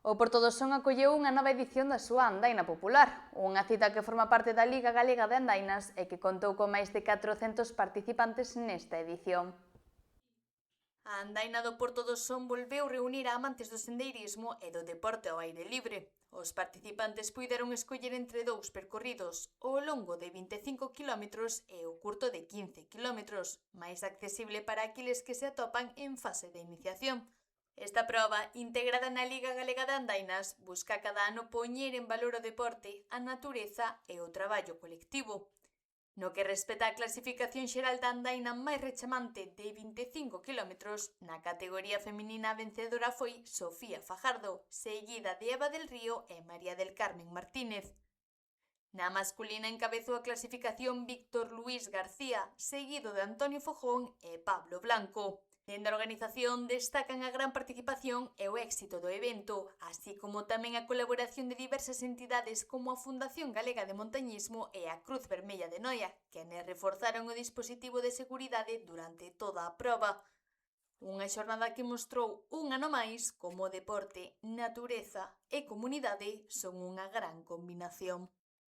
O Porto do Son acolleu unha nova edición da súa Andaina Popular, unha cita que forma parte da Liga Galega de Andainas e que contou con máis de 400 participantes nesta edición. A Andaina do Porto do Son volveu reunir a amantes do sendeirismo e do deporte ao aire libre. Os participantes puideron escoller entre dous percorridos, o longo de 25 km e o curto de 15 km, máis accesible para aqueles que se atopan en fase de iniciación. Esta proba, integrada na Liga Galega de Andainas, busca cada ano poñer en valor o deporte, a natureza e o traballo colectivo. No que respecta á clasificación xeral da andaina máis rechamante de 25 km, na categoría feminina vencedora foi Sofía Fajardo, seguida de Eva del Río e María del Carmen Martínez. Na masculina encabezou a clasificación Víctor Luís García, seguido de Antonio Fojón e Pablo Blanco. Dende a organización destacan a gran participación e o éxito do evento, así como tamén a colaboración de diversas entidades como a Fundación Galega de Montañismo e a Cruz Vermella de Noia, quenes reforzaron o dispositivo de seguridade durante toda a proba. Unha xornada que mostrou un ano máis como deporte, natureza e comunidade son unha gran combinación.